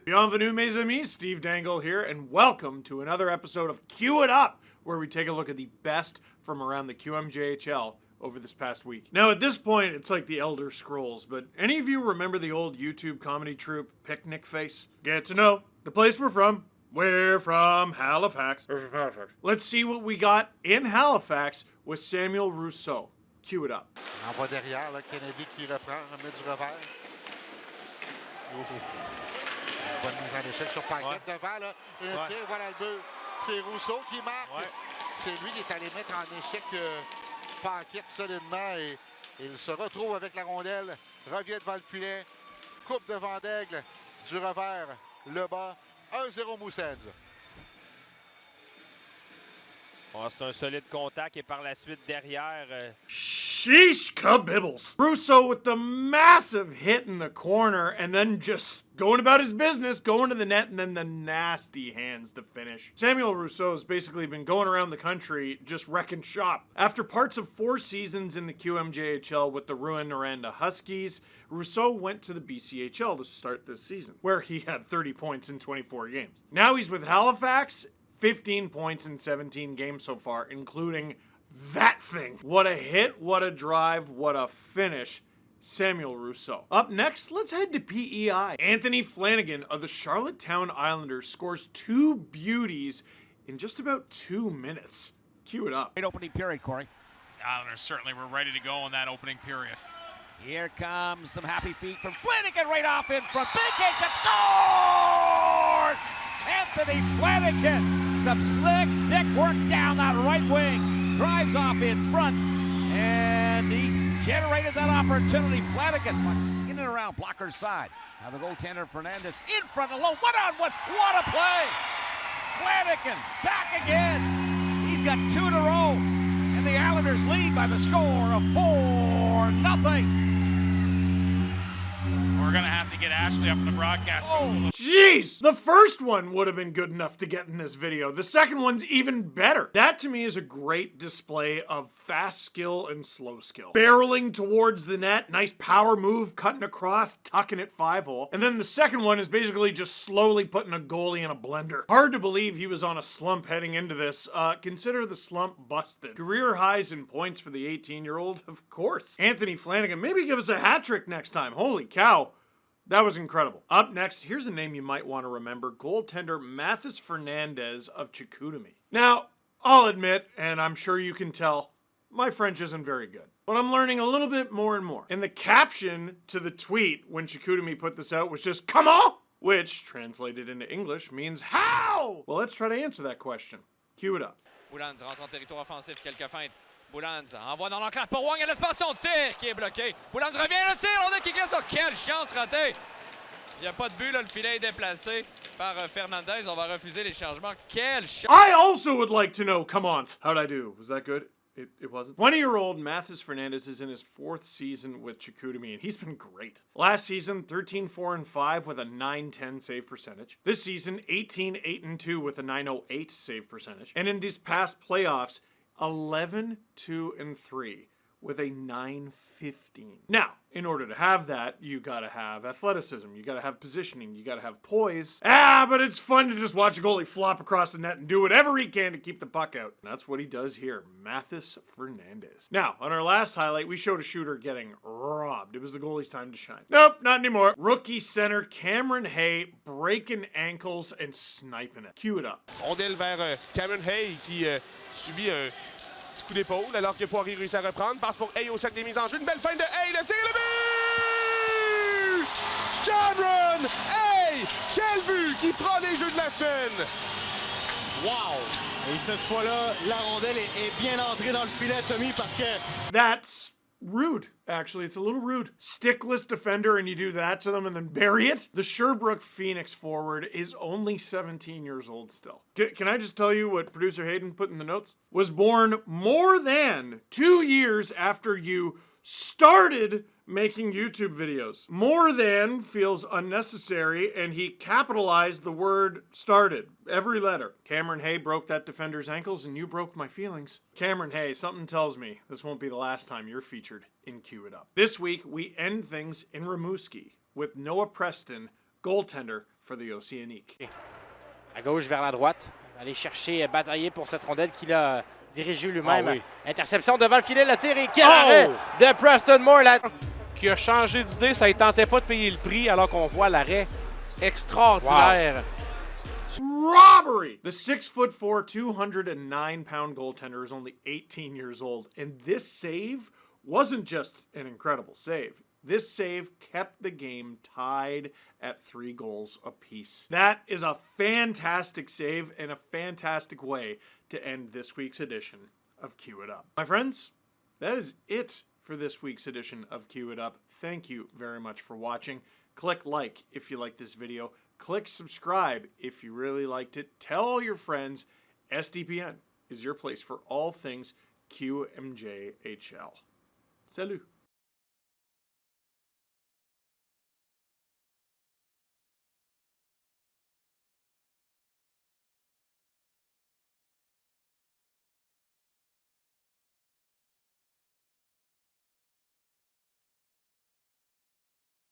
Bienvenue mes amis, Steve Dangle here, and welcome to another episode of Q It Up, where we take a look at the best from around the QMJHL over this past week. Now at this point, it's like the Elder Scrolls, but any of you remember the old YouTube comedy troupe Picnic Face? Get to know the place we're from. We're from Halifax. Let's see what we got in Halifax with Samuel Russo. Cue it up. Envoie derrière, là, Kennedy qui reprend, remet du revers. Ouf. Bonne mise en échec sur Paquette devant, là. Et le tir, voilà le but. C'est Russo qui marque. Ouais. C'est lui qui est allé mettre en échec Paquette solidement et il se retrouve avec la rondelle. Revient devant le filet. Coupe devant Dangle. Du revers, le bas. 1-0 Moussens. Oh, c'est un solide contact et par la suite derrière. Sheesh kabibbles. Russo with the massive hit in the corner and then just going about his business, going to the net, and then the nasty hands to finish. Samuel Russo has basically been going around the country just wrecking shop. After parts of 4 seasons in the QMJHL with the Rouyn-Noranda Huskies, Russo went to the BCHL to start this season, where he had 30 points in 24 games. Now he's with Halifax, 15 points in 17 games so far, including that thing. What a hit, what a drive, what a finish. Samuel Russo. Up next, let's head to PEI. Matthysse Fernandez of the Charlottetown Islanders scores 2 beauties in just about 2 minutes. Cue it up. Great opening period, Corey. Islanders certainly were ready to go in that opening period. Here comes some happy feet from Flanigan right off in front. Big hit, scored! Matthysse Fernandez. Some slick stick work down that right wing. Drives off in front. And he generated that opportunity. Flanigan in and around blocker's side. Now the goaltender Fernandez in front alone. One-on-one. What a play! Flanigan back again. He's got 2 in a row. And the Islanders lead by the score of 4-0. We're going to have to get Ashley up in the broadcast. Oh, jeez! The first one would have been good enough to get in this video. The second one's even better. That to me is a great display of fast skill and slow skill. Barreling towards the net, nice power move, cutting across, tucking it 5-hole. And then the second one is basically just slowly putting a goalie in a blender. Hard to believe he was on a slump heading into this. Consider the slump busted. Career highs in points for the 18-year-old, of course. Matthysse Fernandez, maybe give us a hat trick next time. Holy cow. That was incredible. Up next, here's a name you might want to remember. Goaltender Matthysse Fernandez of Chicoutimi. Now, I'll admit, and I'm sure you can tell, my French isn't very good. But I'm learning a little bit more and more. And the caption to the tweet when Chicoutimi put this out was just, "Come on!" Which, translated into English, means how? Well, let's try to answer that question. Cue it up. Boulans rentre en territoire offensif, quelques feintes. Boulans envoie dans l'enclave pour Wang, il espace son tir qui est bloqué. Boulans revient, le tir, on a qui glisse. Oh, quelle chance ratée! Il n'y a pas de but, là, le filet est déplacé par Fernandez. On va refuser les changements. Quelle chance! I also would like to know, come on. How'd I do? Was that good? It wasn't. 20-year-old Matthysse Fernandez is in his 4th season with Chicoutimi, and he's been great. Last season, 13-4-5 with a .910 save percentage. This season, 18-8-2 with a .908 save percentage. And in these past playoffs, 11-2-3 with a .915. Now, in order to have that, you gotta have athleticism, you gotta have positioning, you gotta have poise. But it's fun to just watch a goalie flop across the net and do whatever he can to keep the puck out. And that's what he does here, Matthysse Fernandez. Now, on our last highlight, we showed a shooter getting robbed. It was the goalie's time to shine. Nope, not anymore. Rookie center Cameron Haye breaking ankles and sniping it. Cue it up. Rondelle vers Cameron Haye qui subit un petit coup d'épaule alors que Poirier réussit à reprendre. Passe pour Haye au sac des mises en jeu. Une belle fin de Haye. Le tir, le but! Cameron Haye! Quel but qui fera les jeux de la semaine! Wow! Et cette fois-là, la rondelle est bien entrée dans le filet, Tommy, parce que... That's rude, actually. It's a little rude. Stickless defender and you do that to them and then bury it? The Sherbrooke Phoenix forward is only 17 years old still. Can I just tell you what producer Hayden put in the notes? Was born more than 2 years after you started making YouTube videos. More than feels unnecessary, and he capitalized the word started. Every letter. Cameron Haye broke that defender's ankles, and you broke my feelings. Cameron Haye, something tells me this won't be the last time you're featured in Cue It Up. This week, we end things in Rimouski with Noah Preston goaltender for the Oceanique. À gauche vers la droite. Aller chercher, batailler pour cette rondelle qu'il a dirigée lui-même. Ah oui. Interception devant le filet, le tir et quel arrêt de Preston Moore. Qui a changé d'idée, ça ne tentait pas de payer le prix alors qu'on voit l'arrêt extraordinaire. Robbery! The 6'4", 209-pound goaltender is only 18 years old, and this save wasn't just an incredible save. This save kept the game tied at 3 goals apiece. That is a fantastic save and a fantastic way to end this week's edition of Q It Up. My friends, that is it for this week's edition of Q It Up. Thank you very much for watching. Click like if you like this video. Click subscribe if you really liked it. Tell all your friends. SDPN is your place for all things QMJHL. Salut!